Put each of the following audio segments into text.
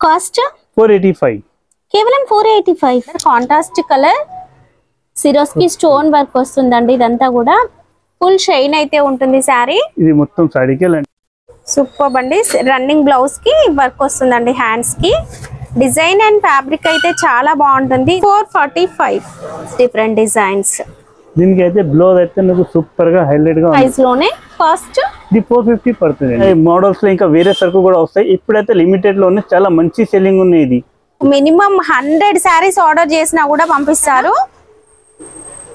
Cost 485 కేవలం 485. Contrast colour Swarovski stone work వస్తుందండి. ఇదంతా కూడా ఫుల్ షైన్ అయితే ఉంటుంది సారీ. ఇది మొత్తం సారీకి సూపర్ అండి. రన్నింగ్ బ్లౌజ్ కి వర్క్ వస్తుందండి. హ్యాండ్స్ కి డిజైన్ అండ్ ఫ్యాబ్రిక్ అయితే చాలా బాగుంటుంది. 445 డిఫరెంట్ డిజైన్స్. దీనికి అయితే బ్లౌజ్ అయితే మీకు సూపర్ గా హైలైట్ గా ప్రైస్ లోనే. కాస్ట్ ఇది 450 పడుతుంది. మోడల్స్ లో ఇంకా వేరే సరుకు కూడా వస్తాయి. ఇప్పుడైతే లిమిటెడ్ లోనే చాలా మంచి సెల్లింగ్ ఉన్నాయి. ఇది మినిమం 100 సారీస్ ఆర్డర్ చేసినా కూడా పంపిస్తారు.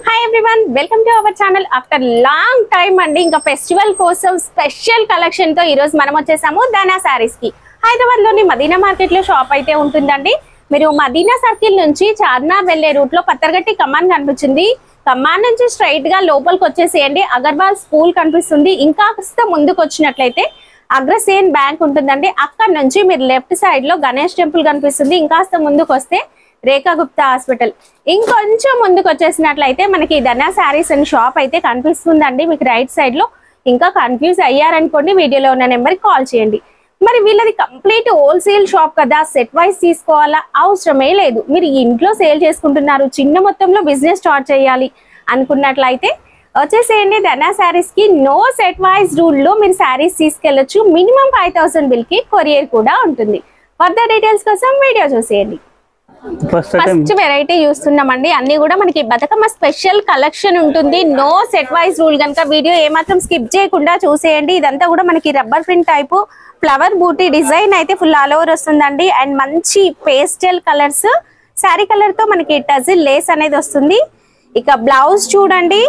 Hi everyone, welcome to our channel. After long time అండి, ఇంకా ఫెస్టివల్ కోసం స్పెషల్ కలెక్షన్ తో ఈ రోజు మనం వచ్చేసాము ధనా సారీస్ కి. హైదరాబాద్ లోని మదీనా మార్కెట్ లో షాప్ అయితే ఉంటుందండి. మీరు మదీనా సర్కిల్ నుంచి చార్మినార్ వెళ్లే రూట్ లో పత్తర్గట్టి కమాన్ కనిపించింది. కమాన్ నుంచి స్ట్రైట్ గా లోపలికి వచ్చేసేయండి. అగర్వాల్ స్కూల్ కనిపిస్తుంది. ఇంకా ముందుకు వచ్చినట్లయితే అగ్రసేన్ బ్యాంక్ ఉంటుందండి. అక్కడ నుంచి మీరు లెఫ్ట్ సైడ్ లో గణేష్ టెంపుల్ కనిపిస్తుంది. ఇంకాస్త ముందుకు వస్తే రేఖా గుప్తా హాస్పిటల్. ఇంకొంచెం ముందుకు వచ్చేసినట్లయితే మనకి ధనా శారీస్ అండ్ షాప్ అయితే కనిపిస్తుందండి మీకు రైట్ సైడ్ లో. ఇంకా కన్ఫ్యూజ్ అయ్యారనుకోండి, వీడియోలో ఉన్న నెంబర్కి కాల్ చేయండి. మరి వీళ్ళది కంప్లీట్ హోల్సేల్ షాప్ కదా, సెట్ వైజ్ తీసుకోవాలా అవసరమే లేదు. మీరు ఇంట్లో సేల్ చేసుకుంటున్నారు, చిన్న మొత్తంలో బిజినెస్ స్టార్ట్ చేయాలి అనుకున్నట్లయితే వచ్చేసేయండి ధనా శారీస్ కి. నో సెట్ వైజ్ రూల్ లో మీరు శారీస్ తీసుకెళ్లొచ్చు. మినిమం 5000 బిల్ కి కొరియర్ కూడా ఉంటుంది. ఫర్దర్ డీటెయిల్స్ కోసం వీడియో చూసేయండి. ఫస్ట్ వెరైటీ చూస్తున్నామండి. అన్ని కూడా మనకి బతుకమ్మ స్పెషల్ కలెక్షన్ ఉంటుంది. నో సెట్ వైజ్ రూల్ కనుక వీడియో ఏమాత్రం స్కిప్ చేయకుండా చూసేయండి. ఇదంతా కూడా మనకి రబ్బర్ ప్రింట్ టైపు ఫ్లవర్ బూటీ డిజైన్ అయితే ఫుల్ ఆల్ ఓవర్ వస్తుందండి. అండ్ మంచి పేస్టల్ కలర్స్, శారీ కలర్ తో మనకి టజిల్ లేస్ అనేది వస్తుంది. ఇక బ్లౌజ్ చూడండి,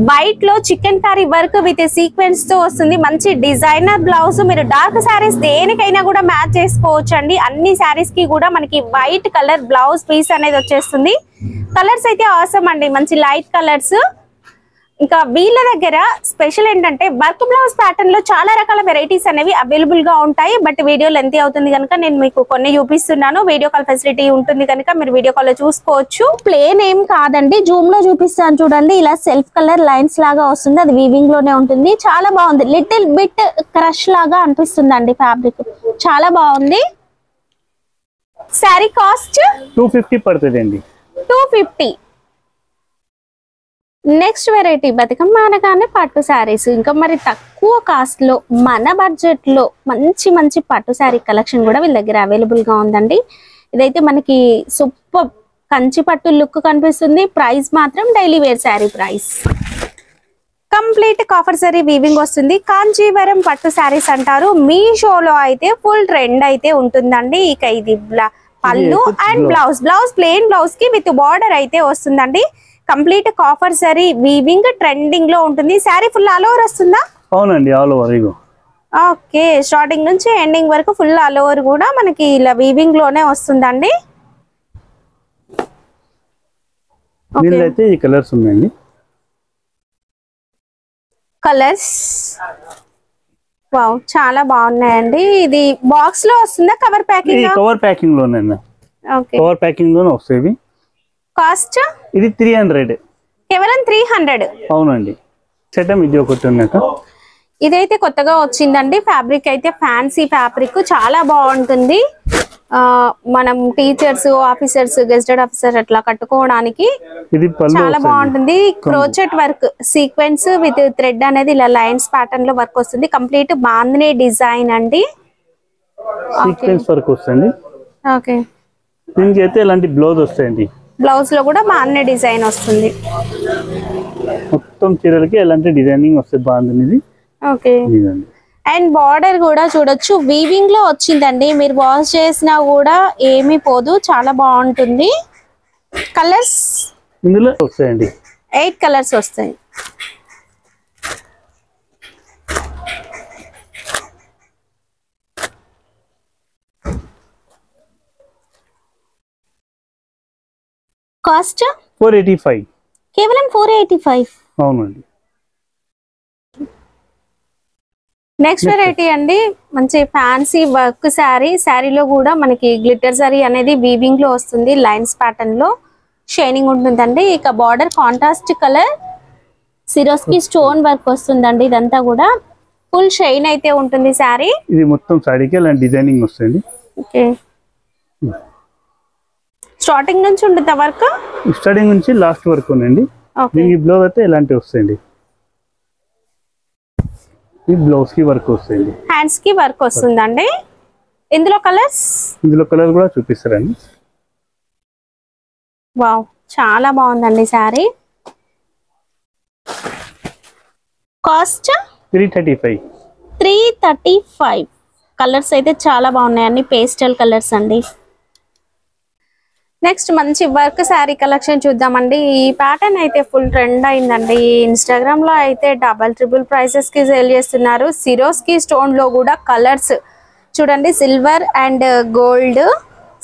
వైట్ లో chicken curry work with sequence తో వస్తుంది. మంచి డిజైనర్ బ్లౌజ్. మీరు డార్క్ శారీస్ దేనికైనా కూడా మ్యాచ్ చేసుకోవచ్చు అండి. అన్ని శారీస్ కి కూడా మనకి వైట్ కలర్ బ్లౌజ్ పీస్ అనేది వచ్చేస్తుంది. కలర్స్ అయితే ఆసమ్ అండి, మంచి లైట్ కలర్స్. ఇంకా వీళ్ళ దగ్గర స్పెషల్ ఏంటంటే వర్క్ బ్లౌజ్ ప్యాటర్న్ లో చాలా రకాల వెరైటీస్ అనేవి అవైలబుల్ గా ఉంటాయి. బట్ వీడియో లెంత్ అవుతుంది కనుక నేను మీకు కొన్ని చూపిస్తున్నాను. వీడియో కాల్ ఫెసిలిటీ ఉంటుంది కనుక మీరు వీడియో కాల్ లో చూసుకోవచ్చు. ప్లేన్ ఏం కాదండి, జూమ్ లో చూపిస్తాను చూడండి. ఇలా సెల్ఫ్ కలర్ లైన్స్ లాగా వస్తుంది. అది వీవింగ్ లోనే ఉంటుంది. చాలా బాగుంది. లిటిల్ బిట్ క్రష్ లాగా అనిపిస్తుంది అండి. ఫ్యాబ్రిక్ చాలా బాగుంది. శారీ కాస్ట్ 250 పడుతుంది అండి. 250. నెక్స్ట్ వెరైటీ బతుకమ్మ అనగానే పట్టు శారీస్. ఇంకా మరి తక్కువ కాస్ట్ లో మన బడ్జెట్ లో మంచి మంచి పట్టు శారీ కలెక్షన్ కూడా వీళ్ళ దగ్గర అవైలబుల్ గా ఉందండి. ఇదైతే మనకి సూపర్ కంచి పట్టు లుక్ కనిపిస్తుంది. ప్రైస్ మాత్రం daily wear sari price. Complete copper sari weaving వస్తుంది. కాంచీవరం పట్టు శారీస్ అంటారు. మీ షోలో అయితే ఫుల్ ట్రెండ్ అయితే ఉంటుందండి. ఇక ఇది పళ్ళు and blouse. Blouse plain blouse కి విత్ బార్డర్ అయితే వస్తుందండి. Complete copper sari weaving trending లో ఉంటుంది. సారీ ఫుల్ ఆల్ ఓవర్ వస్తుందా? అవునండి, ఆల్ ఓవర్. ఓకే, స్టార్టింగ్ నుంచి ఎండింగ్ వరకు ఫుల్ ఆల్ ఓవర్ కూడా మనకి ఇలా వీవింగ్ లోనే వస్తుందండి. దీనిలో ఈ కలర్స్ ఉన్నాయండి. కలర్స్ వావ్, చాలా బాగున్నాయండి. ఇది బాక్స్ లో వస్తుందా కవర్ ప్యాకింగ్? కవర్ ప్యాకింగ్ లోనే. ఓకే, కవర్ ప్యాకింగ్ లోనే వస్తాయి. కాస్ట్ ఇది 300, కేవలం 300. అవునండి. సెటమ్ ఇది ఒకటి ఉన్నట్టు. ఇదైతే కొత్తగా వచ్చిందండి. ఫ్యాబ్రిక్ అయితే ఫ్యాన్సీ ఫ్యాబ్రిక్, చాలా బాగుంటుంది. మనం టీచర్స్, ఆఫీసర్స్, గెస్టెడ్ ఆఫీసర్ అట్లా కట్టుకోవడానికి చాలా బాగుంటుంది. Crochet work sequence with thread అనేది ఇలా లైన్స్ ప్యాటర్న్ లో వర్క్ వస్తుంది. కంప్లీట్ బాందినీ డిజైన్ అండి. సీక్వెన్స్ వర్క్ వస్తుంది. ఓకే, దీనికి అయితే ఇలాంటి బ్లౌజ్ వస్తాయండి. బ్లౌజ్ లో కూడా బాందినీ డిజైన్ వస్తుంది. మొత్తం చీరలకి ఎలాంటి డిజైనింగ్ వస్తుంది బాందినీది. ఓకే, అండ్ బార్డర్ కూడా చూడొచ్చు వీవింగ్ లో వచ్చిందండి. మీరు వాష్ చేసినా కూడా ఏమీ పోదు, చాలా బాగుంటుంది. కలర్స్ ఇందులో వస్తాయండి. 8 కలర్స్ వస్తాయి. కాస్ట్ 485, కేవలం 485. అవునండి. నెక్స్ట్ వెరైటీ అండి, మంచి ఫ్యాన్సీ వర్క్ శారీ. శారీలో కూడా మనకి గ్లిటర్ శారీ అనేది వీవింగ్ లో వస్తుంది. లైన్స్ ప్యాటర్న్ లో షైనింగ్ ఉంటుందండి. ఇక border contrast colour Swarovski stone work వస్తుందండి. ఇదంతా కూడా ఫుల్ షైన్ అయితే ఉంటుంది శారీ. ఇది మొత్తం శారీకి ఇలాంటి డిజైనింగ్ వస్తుంది. ఓకే, స్టార్టింగ్ నుంచి ఉంటుంది వర్క్, స్టార్టింగ్ నుంచి లాస్ట్ వరకు ఉందండి. దీనికి బ్లౌజ్ అయితే ఇలాంటివి వస్తాయండి. ఈ బ్లౌజ్ కి వర్క్ వస్తాయండి, హ్యాండ్స్ కి వర్క్ వస్తుందండి. ఇందులో కలర్స్, ఇందులో కలర్ కూడా చూపిస్తారండి. వావ్, చాలా బాగుందండి శారీ. కాస్ట్ 335. 335. కలర్స్ అయితే చాలా బాగున్నాయి, అన్ని పేస్టల్ కలర్స్ అండి. నెక్స్ట్ మంచి వర్క్ శారీ కలెక్షన్ చూద్దామండి. ఈ ప్యాటర్న్ అయితే ఫుల్ ట్రెండ్ అయిందండి. ఇన్స్టాగ్రామ్ లో అయితే డబల్ ట్రిపుల్ ప్రైసెస్ కి సేల్ చేస్తున్నారు. సిరోస్కి స్టోన్ లో కూడా కలర్స్ చూడండి, silver and gold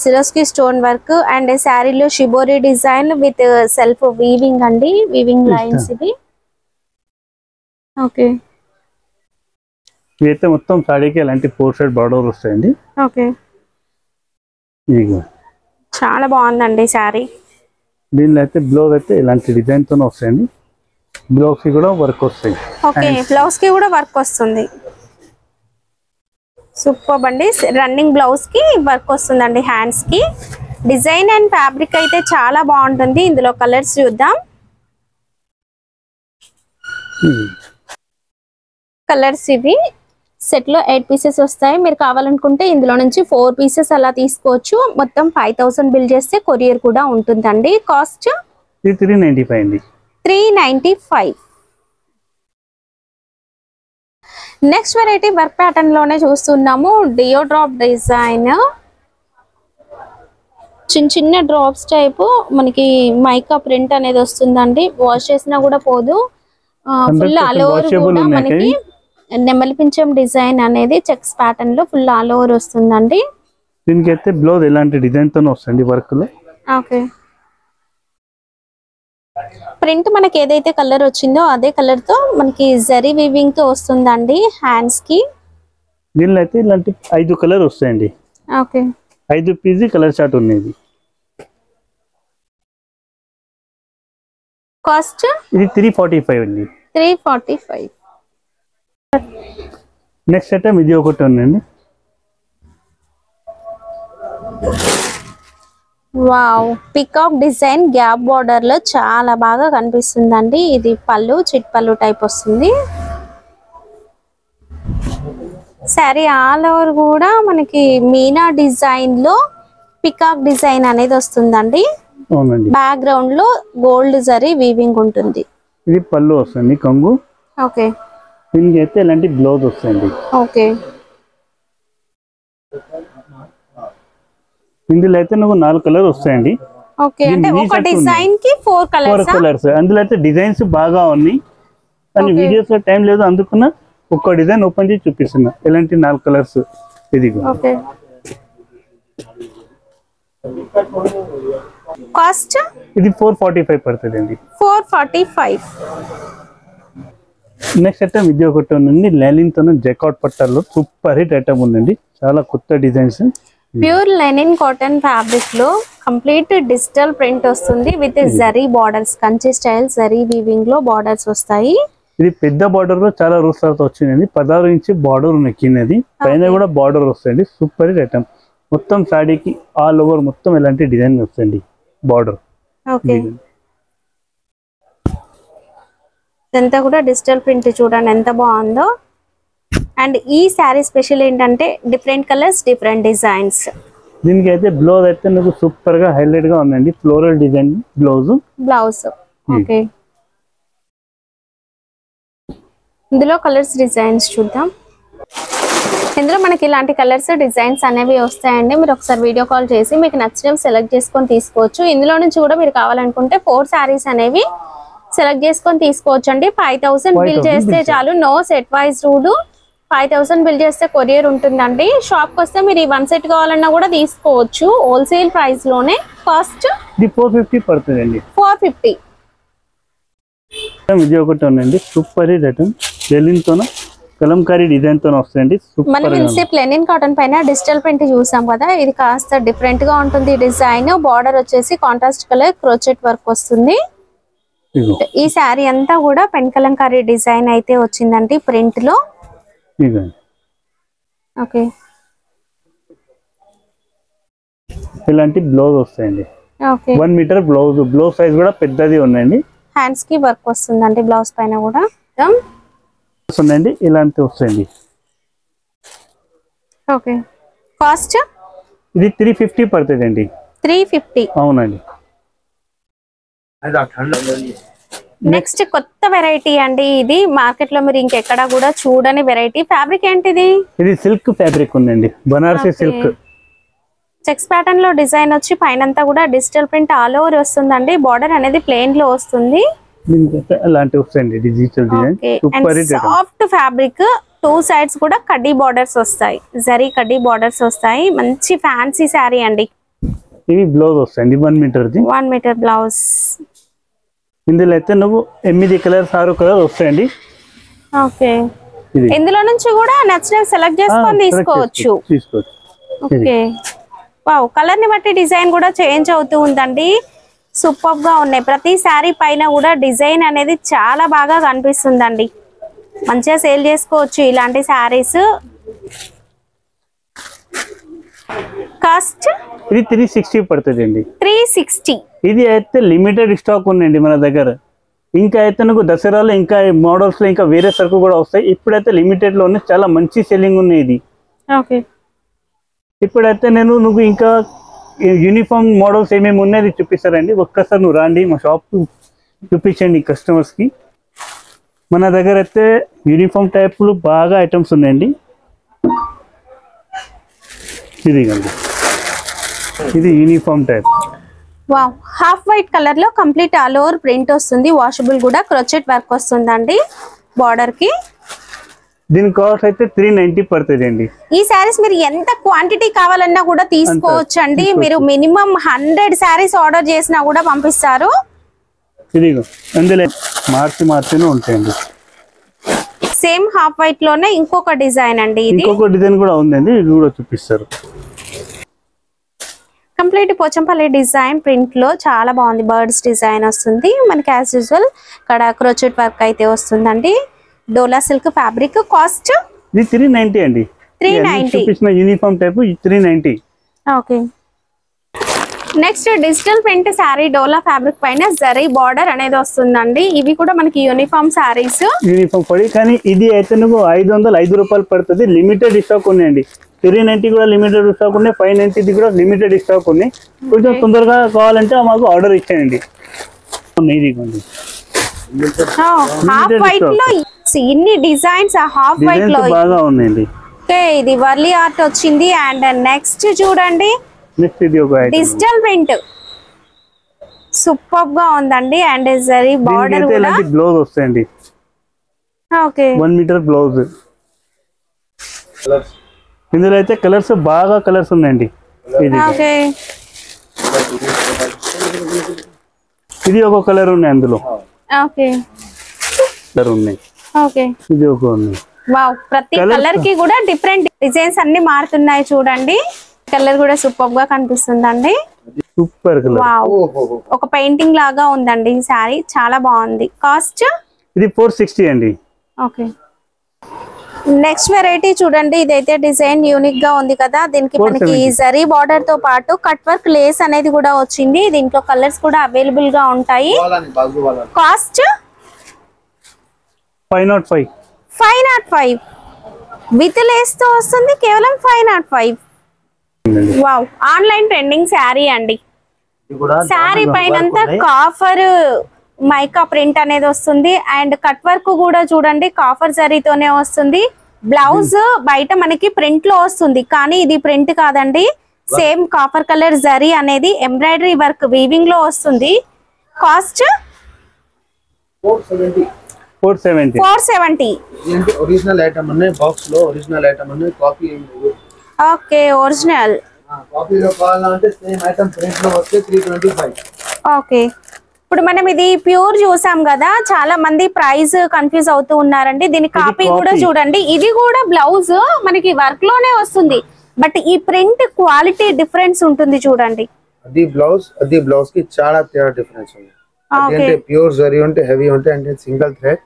Swarovski stone work and శారీలో shibori design with self weaving అండి, వీవింగ్ లైన్స్ ఇవి. ఓకే, ఇదైతే మొత్తం సాడీకి ఇలాంటి 4 సైడ్ బార్డర్ వస్తాయండి. ఓకే, ఇదిగో చాలా బాగుందండి శారీ. దీనిలో అయితే బ్లౌజ్ అయితే ఇలాంటి డిజైన్ తోనే వస్తాయండి. బ్లౌజ్ కి కూడా వర్క్ వస్తాయి. ఓకే, బ్లౌజ్ కి కూడా వర్క్ వస్తుంది. సూపర్ అండి. రన్నింగ్ బ్లౌజ్ కి వర్క్ వస్తుందండి. హ్యాండ్స్ కి డిజైన్ అండ్ ఫ్యాబ్రిక్ అయితే చాలా బాగుంటుంది. ఇందులో కలర్స్ చూద్దాం. కలర్స్ ఇవి సెట్ లో 8 పీసెస్ వస్తాయి. మీరు కావాలనుకుంటే ఇందులో నుంచి 4 పీసెస్ అలా తీసుకోవచ్చు. మొత్తం 5000 బిల్ చేస్తే కొరియర్ కూడా ఉంటుందండి. కాస్ట్ 395 అండి. 395. నెక్స్ట్ వెరైటీ వర్క్ ప్యాటర్న్ లోనే చూస్తున్నాము. డియో డ్రాప్ డిజైన్, చిన్న చిన్న డ్రాప్స్ టైపు మనకి మైకా ప్రింట్ అనేది వస్తుందండి. వాష్ చేసినా కూడా పోదు. ఫుల్ ఆల్ ఓవర్ కూడా మనకి నెమలి పింఛం డిజైన్ అనేది చెక్స్ ప్యాటర్న్ లో ఫుల్ ఆల్ ఓవర్ వస్తుందండి. దీనికి అయితే బ్లౌజ్ ఎలాంటి డిజైన్ తోనే వస్తుంది వర్క్ లో. ఓకే, ప్రింట్ మనకి ఏదైతే కలర్ వచ్చిందో అదే కలర్ తో మనకి జరీ వీవింగ్ తో వస్తుందండి హ్యాండ్స్ కి. దీనిలో అయితే ఇలాంటి 5 కలర్ వస్తాయండి. ఓకే, 5 పీసీ కలర్ చార్ట్ ఉన్నది. కాస్ట్ ఇది 345 అండి. 345. నెక్స్ట్ ఐటమ్ ఇది ఒకటి ఉందండి. Wow, peacock design gap border లో చాలా బాగా కనిపిస్తుందండి. ఇది పళ్ళు, చిట్ పళ్ళు టైప్ వస్తుంది. శారీ ఆల్ ఓవర్ కూడా మనకి మీనా డిజైన్ లో పికాక్ డిజైన్ అనేది వస్తుందండి. అవునండి, బ్యాక్గ్రౌండ్ లో గోల్డ్ జరీ వీవింగ్ ఉంటుంది. ఇది పళ్ళు వస్తుంది కంగు. ఓకే, దీనికి అయితే ఇలాంటి బ్లౌజ్ వస్తుంది. ఓకే, ఇందులో అయితే నాకు 4 కలర్ వస్తాయండి. ఓకే, అంటే ఒక డిజైన్ కి 4 కలర్స్. అందులో అయితే డిజైన్స్ బాగా ఉన్నాయి కానీ వీడియోస్ లో టైం లేదు, అందుకున్న ఒక్క డిజైన్ ఓపెన్ చేసి చూపిస్తున్నా. ఇలాంటి 4 కలర్స్. ఇది ఓకే, కాస్ట్ ఇది 445 పడుతుంది అండి. 445. నెక్స్ట్ ఐటమ్ ఇది ఒకటి ఉందండి. లెనిన్ తో జెకాట్ పట్టాల్లో సూపర్ హిట్ ఐటమ్ ఉందండి. చాలా కొత్త designs. Pure linen cotton fabric లో కంప్లీట్ డిజిటల్ ప్రింట్ వస్తుంది with zari borders, Kanchi style zari weaving లో బార్డర్స్ వస్తాయి. ఇది పెద్ద బార్డర్ లో చాలా రూస్ వచ్చింది. 16 ఇంచ్ బార్డర్ నెక్కినది, పైన కూడా బార్డర్ వస్తుంది. Super hit item. మొత్తం సాడీకి ఆల్ ఓవర్ మొత్తం ఇలాంటి డిజైన్ వస్తుంది బార్డర్. ఓకే, ఇదంతా కూడా డిజిటల్ ప్రింట్ చూడండి ఎంత బాగుందో. అండ్ ఈ శారీ స్పెషల్ ఏంటంటే డిఫరెంట్ కలర్స్, డిఫరెంట్ డిజైన్స్. దీనికి అయితే బ్లౌజ్ అయితే నాకు సూపర్ గా హైలైట్ గా ఉందండి. Floral design blouse. ఓకే, ఇందులో కలర్స్ డిజైన్స్ చూద్దాం. ఇందులో మనకి ఇలాంటి కలర్స్ డిజైన్స్ అనేవి వస్తాయండి. మీరు ఒకసారి వీడియో కాల్ చేసి మీకు నచ్చినవి సెలెక్ట్ చేసుకొని తీసుకోవచ్చు. ఇందులో నుంచి కూడా మీరు కావాలనుకుంటే 4 శారీస్ అనేవి సెలెక్ట్ చేసుకొని తీసుకోవచ్చు అండి. 5000 బిల్ చేస్తే చాలు. No set wise rule. 5000 bill చేస్తే కొరియర్ ఉంటుందండి. షాప్ కి వస్తే మీరు ఈ 1 సెట్ కావాలన్నా కూడా తీసుకోవచ్చు హోల్సేల్ ప్రైస్ లోనే. కాస్ట్ 450 పడుతుందండి. 450. ఇది ఒకటి ఉందండి. Super hit item. లెనిన్ తోన కలంకారీ డిజైన్ తో వస్తుంది. మనం ఇన్సేపు లెనిన్ కాటన్ పైన డిజిటల్ ప్రింట్ చూసాం కదా, ఇది కాస్త డిఫరెంట్ గా ఉంటుంది డిజైన్. బార్డర్ వచ్చేసి కాంట్రాస్ట్ కలర్ క్రోచెట్ వర్క్ వస్తుంది. ఈ శారీ అంతా కూడా పెన్ కలంకారీ డిజైన్ అయితే వచ్చిందండి ప్రింట్ లో. ఓకే, ఇలాంటి బ్లౌజ్ వస్తాయండి. Okay 1 metre blouse. Blouse size కూడా పెద్దది ఉందండి. హ్యాండ్స్ కి వర్క్ వస్తుందండి బ్లౌజ్ పైన కూడా వస్తుందండి. ఇలాంటి వస్తాయండి. ఓకే కాస్ట్ ఇది 350 పడుతుంది అండి. 350. అవునండి. నెక్స్ట్ కొత్త వెరైటీ అండి. ఇది మార్కెట్ లో మీరు ఇంకెక్కడ కూడా చూడని వెరైటీ. ఫ్యాబ్రిక్ ఏంటిది? ఇది సిల్క్ ఫ్యాబ్రిక్ ఉందండి. బనారసి సిల్క్. చెక్స్ ప్యాటర్న్ లో డిజైన్ వచ్చి పైనంతా కూడా డిజిటల్ ప్రింట్ ఆల్ ఓవర్ వస్తుందండి. బార్డర్ అనేది ప్లెయిన్ లో వస్తుంది. అలాంటి వస్తాయండి digital design. Super soft fabric. 2 sides కూడా కడ్డీ బార్డర్స్ వస్తాయి. జరీ కడ్డీ బార్డర్స్ వస్తాయి. మంచి ఫ్యాన్సీ శారీ అండి. ఇవి బ్లౌజ్ వస్తాయండి 1 మీటర్ ది. 1 metre blouse. ఇందులో అయితే నువ్వు 8 కలర్స్ 6 కలర్ వస్తాయండి. ఓకే ఇందులో నుంచి కూడా నచ్చినవి సెలెక్ట్ చేసుకొని తీసుకోవచ్చు. ఓకే వావ్ కలర్ ని బట్టి డిజైన్ కూడా చేంజ్ అవుతూ ఉందండి. సూపర్ గా ఉన్నాయి. ప్రతి శారీ పైన కూడా డిజైన్ అనేది చాలా బాగా కనిపిస్తుందండి. మంచిగా సేల్ చేసుకోవచ్చు ఇలాంటి శారీస్. కాస్ట్ ఇది 360 పడుతుంది అండి. 360. ఇది అయితే లిమిటెడ్ స్టాక్ ఉందండి మన దగ్గర. ఇంకా అయితే నాకు దసరాలో ఇంకా మోడల్స్ లో ఇంకా వేరే సరుకు కూడా వస్తాయి. ఇప్పుడైతే లిమిటెడ్ లో ఉన్నాయి. చాలా మంచి సెల్లింగ్ ఉన్నాయి ఇది. ఓకే ఇప్పుడైతే నువ్వు ఇంకా యూనిఫామ్ మోడల్స్ ఏమేమి ఉన్నాయి చూపిస్తారండి. ఒక్కసారి నువ్వు రాండి మా షాప్ చూపించండి కస్టమర్స్ కి. మన దగ్గర అయితే యూనిఫామ్ టైప్లు బాగా ఐటమ్స్ ఉన్నాయండి. ఇది uniform type. Wow half white colour లో కంప్లీట్ ఆల్ ఓవర్ ప్రింట్ వస్తుంది. వాషబుల్ కూడా క్రోచెట్ వర్క్ వస్తుందండి బార్డర్ కి. దీని కాస్ట్ అయితే 390 పడుతుంది అండి. ఈ శారీస్ మీరు ఎంత క్వాంటిటీ కావాలన్నా కూడా తీసుకోవచ్చు అండి. మీరు మినిమం 100 శారీస్ ఆర్డర్ చేసినా కూడా పంపిస్తారు. ఇదిగో అందులో మార్చినే ఉంటాయండి. సేమ్ హాఫ్ వైట్ లోనే ఇంకొక డిజైన్ అండి. ఇది ఇంకొక డిజైన్ కూడా ఉందండి. ఇది కూడా చూపిస్తారు. కంప్లీట్ పోచంపల్లి డిజైన్ ప్రింట్ లో చాలా బాగుంది. బర్డ్స్ డిజైన్ వస్తుంది మనకి యాజ్ యూజువల్. ఇక్కడ క్రోచెట్ వర్క్ అయితే వస్తుందండి. డోలా సిల్క్ ఫ్యాబ్రిక్. కాస్ట్ ఇది 390 అండి. 390 చూపించిన uniform type 390. Okay next digital print sari డోలా ఫ్యాబ్రిక్ పైన జరీ బార్డర్ అనేది వస్తుందండి. ఇవి కూడా మనకి యూనిఫామ్ శారీస్. యూనిఫామ్ పడి కానీ ఇది అయితే నువ్వు 505 రూపాయలు పడుతుంది. లిమిటెడ్ స్టాక్ ఉన్నాయండి. 390 కూడా లిమిటెడ్ స్టాక్ ఉన్నాయి. 590 కూడా లిమిటెడ్ స్టాక్ ఉన్నాయి. కొంచెం తొందరగా కావాలంటే మాకు ఆర్డర్ ఇచ్చేయండి. హాఫ్ వైట్ లో ఇన్ని డిజైన్స్ హాఫ్ వైట్ లో బాగా ఉన్నాయండి. ఓకే ఇది వర్లీ ఆర్ట్ వచ్చింది. అండ్ నెక్స్ట్ చూడండి డిజిటల్ ప్రింట్ సూపర్ గా ఉందండి. అండ్ జరీ బార్డర్ కూడా బ్లౌజ్ వస్తాయండి. Okay 1 metre blouse. ఇందులో అయితే కలర్స్ బాగా కలర్స్ ఉన్నాయండి. ఓకే ఇది ఒక కలర్ ఉన్నాయి. అందులో ఓకే కలర్ ఉన్నాయి. ఓకే ఇది ఒక ఉన్నాయి. వావ్ ప్రతి కలర్ కి కూడా డిఫరెంట్ డిజైన్స్ అన్ని మారుతున్నాయి చూడండి. కలర్ కూడా సూపర్ గా కనిపిస్తుందండి. Super colour. వావ్ ఒక పెయింటింగ్ లాగా ఉందండి ఈ సారీ. చాలా బాగుంది. కాస్ట్ ఇది 460 అండి. ఓకే నెక్స్ట్ వెరైటీ చూడండి. ఇదైతే డిజైన్ యూనిక్ గా ఉంది కదా. దీనికి మనకి జరీ బార్డర్ తో పాటు కట్ వర్క్ లేస్ అనేది కూడా వచ్చింది. దీంట్లో కలర్స్ కూడా అవైలబుల్ గా ఉంటాయి. కాస్ట్ 505. 505 విత్ లేస్ తో వస్తుంది. కేవలం 505. వావ్ ఆన్లైన్ ట్రెండింగ్ శారీ అండి. శారీ పైనంతా కాఫర్ మైకా ప్రింట్ అనేది వస్తుంది. అండ్ కట్ వర్క్ కూడా చూడండి కాఫర్ జరీతోనే వస్తుంది. బ్లౌజ్ బయట మనకి ప్రింట్ లో వస్తుంది కానీ ఇది ప్రింట్ కాదండి. సేమ్ కాఫర్ కలర్ జరీ అనేది ఎంబ్రాయిడరీ వర్క్ వీవింగ్ లో వస్తుంది. కాస్ట్ 470. ఒరిజినల్ ఐటమ్ అనే బాక్స్ లో ఒరిజినల్ ఐటమ్ అనే కాపీ. ఓకే ఒరిజినల్ కాపీలో కావాలంటే సేమ్ ఐటమ్ ప్రింట్ లో వస్తే 325. ఓకే ఇప్పుడు మనం ఇది ప్యూర్ చూసాం కదా. చాలా మంది ప్రైస్ కన్ఫ్యూజ్ అవుతూ ఉన్నారండి. దీని కాపీ కూడా చూడండి. ఇది కూడా బ్లౌజ్ మనకి వర్క్ లోనే వస్తుంది. బట్ ఈ ప్రింట్ క్వాలిటీ డిఫరెన్స్ ఉంటుంది చూడండి. అది బ్లౌజ్ కి చాలా తేడా డిఫరెన్స్ ఉంది. అంటే ప్యూర్ జరీ ఉంటే హెవీ ఉంటే అంటే single thread.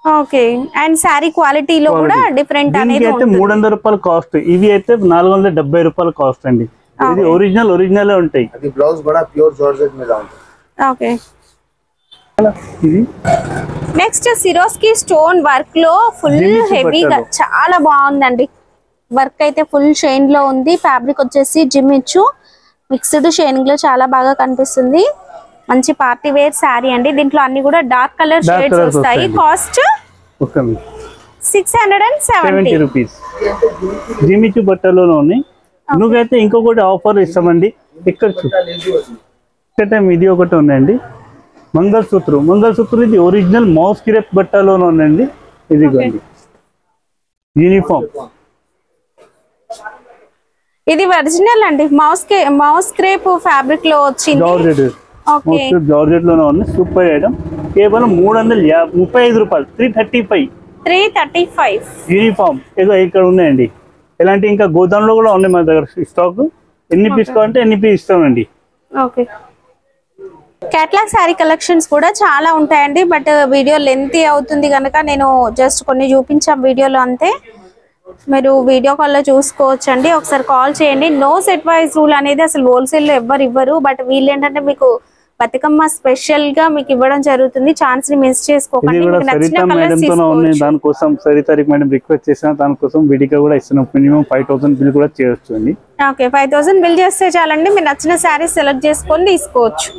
Okay and sorry క్వాలిటీలో కూడా డిఫరెంట్ అనేది అయితే 300 రూపాయలు కాస్ట్. ఇవి అయితే 470 రూపాయలు కాస్ట్ అండి. ఇది ఒరిజినల్ ఉంటాయి. అది బ్లౌజ్ కూడా ప్యూర్ జార్జెట్ మీద ఉంటుంది. ఓకే. ఇది నెక్స్ట్ సిరోస్కి స్టోన్ వర్క్ లో ఫుల్ హెవీగా చాలా బాగుందండి. వర్క్ అయితే ఫుల్ షైన్ లో ఉంది. ఫ్యాబ్రిక్ వచ్చేసి జిమ్మిచ్చు మిక్స్డ్ షైనింగ్ లో చాలా బాగా కనిపిస్తుంది. మంచి పార్టీ వేర్ శారీ అండి. దీంట్లో అన్ని కూడా డార్క్ కలర్ షేడ్స్ వస్తాయి. Cost 670 rupees. జిమ్మిచ్చు బట్టలోనే ఉన్నాయి. నువ్వైతే ఇంకొకటి ఆఫర్ ఇస్తామండి. ఇక్కడ ఇది ఒకటి ఉందండి, మంగళసూత్రం ఇది ఒరిజినల్ మౌస్ క్రేప్ బట్టలోనే ఉందండి. ఇది యూనిఫామ్, ఇది ఒరిజినల్ అండి. మౌస్ క్రేప్ ఫ్యాబ్రిక్ లో వచ్చింది. జార్జెట్ లోనే ఉంది. Super item. కేవలం 335 రూపాయలు. 335 యూనిఫామ్. ఇక్కడ ఉన్నాయండి. ఇలాంటి ఇంకా గోదాంలో కూడా ఉన్నాయి మన దగ్గర స్టాక్. ఎన్ని పీస్ కావాలంటే ఎన్ని పీస్ ఇస్తామండి. ఓకే. కేటలాగ్ శారీ కలెక్షన్స్ కూడా చాలా ఉంటాయండి. బట్ వీడియో లెంతీ అవుతుంది కనుక నేను జస్ట్ కొన్ని చూపించాం వీడియోలో అంతే. మీరు వీడియో కాల్లో చూసుకోవచ్చు అండి. ఒకసారి కాల్ చేయండి. నో సెట్ వైజ్ రూల్ అనేది అసలు హోల్సేల్ లో ఎవ్వరు ఇవ్వరు. బట్ వీళ్ళు ఏంటంటే మీకు బతుకమ్మ స్పెషల్ గా మీకు ఇవ్వడం జరుగుతుంది. ఛాన్స్ ని మిస్ చేసుకోకండి. దానికోసం సరితారిక్ మేడం రిక్వెస్ట్ చేసిన దానికోసం విడిగా కూడా ఇస్తున్నాం. మినిమం 5000 బిల్ కూడా చేయొచ్చు అండి. ఓకే, 5000 బిల్ చేస్తే చాలండి. మీరు నచ్చిన శారీ సెలెక్ట్ చేసుకొని తీసుకోవచ్చు.